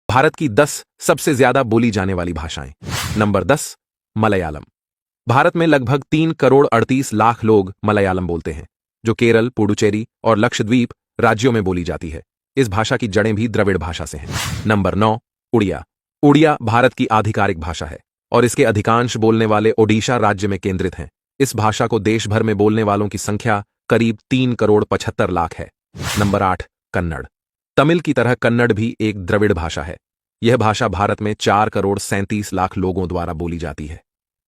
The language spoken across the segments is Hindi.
भारत की 10 सबसे ज्यादा बोली जाने वाली भाषाएं। नंबर 10, मलयालम। भारत में लगभग 3,38,00,000 लोग मलयालम बोलते हैं, जो केरल, पुडुचेरी और लक्षद्वीप राज्यों में बोली जाती है। इस भाषा की जड़ें भी द्रविड़ भाषा से हैं। नंबर 9, उड़िया। उड़िया भारत की आधिकारिक भाषा है और इसके अधिकांश बोलने वाले ओडिशा राज्य में केंद्रित हैं। इस भाषा को देश भर में बोलने वालों की संख्या करीब 3,75,00,000 है। नंबर 8, कन्नड़। तमिल की तरह कन्नड़ भी एक द्रविड़ भाषा है। यह भाषा भारत में 4,37,00,000 लोगों द्वारा बोली जाती है।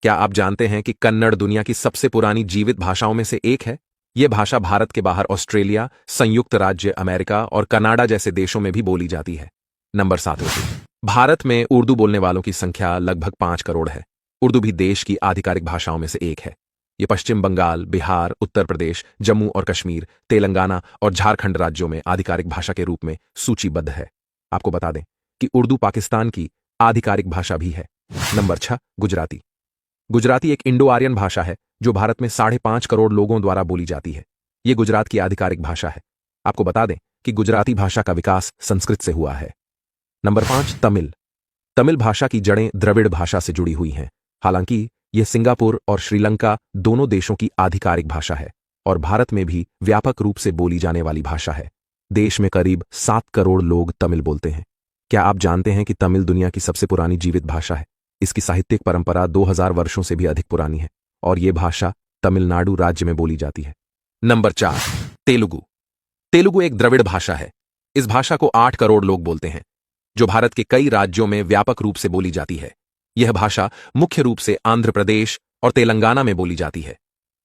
क्या आप जानते हैं कि कन्नड़ दुनिया की सबसे पुरानी जीवित भाषाओं में से एक है? यह भाषा भारत के बाहर ऑस्ट्रेलिया, संयुक्त राज्य अमेरिका और कनाडा जैसे देशों में भी बोली जाती है। नंबर 7, उर्दू। भारत में उर्दू बोलने वालों की संख्या लगभग 5 करोड़ है। उर्दू भी देश की आधिकारिक भाषाओं में से एक है। ये पश्चिम बंगाल, बिहार, उत्तर प्रदेश, जम्मू और कश्मीर, तेलंगाना और झारखंड राज्यों में आधिकारिक भाषा के रूप में सूचीबद्ध है। आपको बता दें कि उर्दू पाकिस्तान की आधिकारिक भाषा भी है। नंबर 6, गुजराती। गुजराती एक इंडो आर्यन भाषा है जो भारत में 5.5 करोड़ लोगों द्वारा बोली जाती है। यह गुजरात की आधिकारिक भाषा है। आपको बता दें कि गुजराती भाषा का विकास संस्कृत से हुआ है। नंबर 5, तमिल। तमिल भाषा की जड़ें द्रविड़ भाषा से जुड़ी हुई हैं। हालांकि यह सिंगापुर और श्रीलंका दोनों देशों की आधिकारिक भाषा है और भारत में भी व्यापक रूप से बोली जाने वाली भाषा है। देश में करीब 7 करोड़ लोग तमिल बोलते हैं। क्या आप जानते हैं कि तमिल दुनिया की सबसे पुरानी जीवित भाषा है? इसकी साहित्यिक परंपरा 2000 वर्षों से भी अधिक पुरानी है और यह भाषा तमिलनाडु राज्य में बोली जाती है। नंबर 4, तेलुगु। तेलुगु एक द्रविड़ भाषा है। इस भाषा को 8 करोड़ लोग बोलते हैं, जो भारत के कई राज्यों में व्यापक रूप से बोली जाती है। यह भाषा मुख्य रूप से आंध्र प्रदेश और तेलंगाना में बोली जाती है।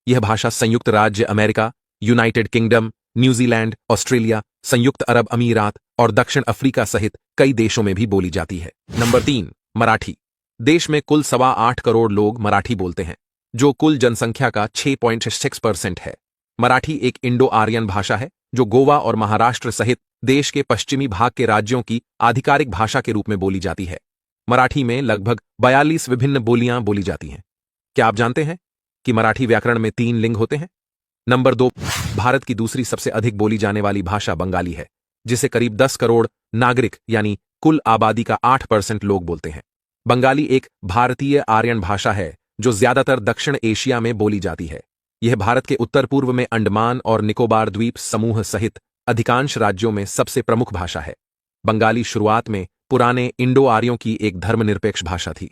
यह भाषा संयुक्त राज्य America, United kingdom, New Zealand, Australia, संयुक्त अरब अमीरात और दक्षिण अफ्रीका सहित कई देशों में भी बोली जाती है। नंबर 3, मराठी। देश में कुल 8.25 करोड़ लोग मराठी बोलते हैं, जो कुल जनसंख्या का 6.6% है। मराठी एक इंडो आर्यन भाषा है जो गोवा और महाराष्ट्र सहित देश के पश्चिमी भाग के राज्यों की आधिकारिक भाषा के रूप में बोली जाती है। मराठी में लगभग 42 विभिन्न बोलियां बोली जाती हैं। क्या आप जानते हैं कि मराठी व्याकरण में 3 लिंग होते हैं? नंबर 2, भारत की दूसरी सबसे अधिक बोली जाने वाली भाषा बंगाली है, जिसे करीब 10 करोड़ नागरिक यानी कुल आबादी का 8% लोग बोलते हैं। बंगाली एक भारतीय आर्यन भाषा है जो ज्यादातर दक्षिण एशिया में बोली जाती है। यह भारत के उत्तर पूर्व में अंडमान और निकोबार द्वीप समूह सहित अधिकांश राज्यों में सबसे प्रमुख भाषा है। बंगाली शुरुआत में पुराने इंडो आर्यों की एक धर्मनिरपेक्ष भाषा थी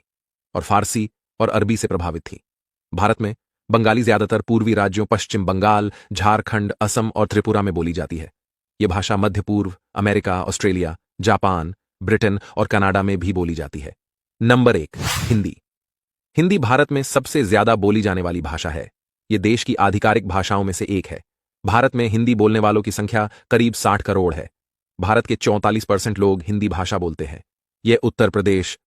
और फारसी और अरबी से प्रभावित थी। भारत में बंगाली ज्यादातर पूर्वी राज्यों पश्चिम बंगाल, झारखंड, असम और त्रिपुरा में बोली जाती है। यह भाषा मध्य पूर्व, अमेरिका, ऑस्ट्रेलिया, जापान, ब्रिटेन और कनाडा में भी बोली जाती है। नंबर 1, हिंदी। हिंदी भारत में सबसे ज्यादा बोली जाने वाली भाषा है। यह देश की आधिकारिक भाषाओं में से एक है। भारत में हिंदी बोलने वालों की संख्या करीब 60 करोड़ है। भारत के 44% लोग हिंदी भाषा बोलते हैं। यह उत्तर प्रदेश,